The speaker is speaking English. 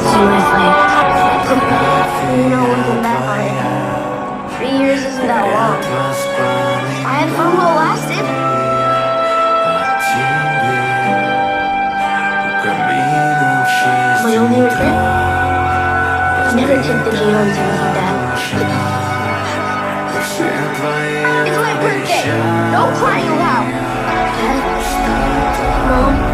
Seriously. Looking back on it, 3 years isn't that long. I had fun while it lasted. My only regret? I never took the heat on things like that. It's my birthday. No crying aloud. Dad? Mom?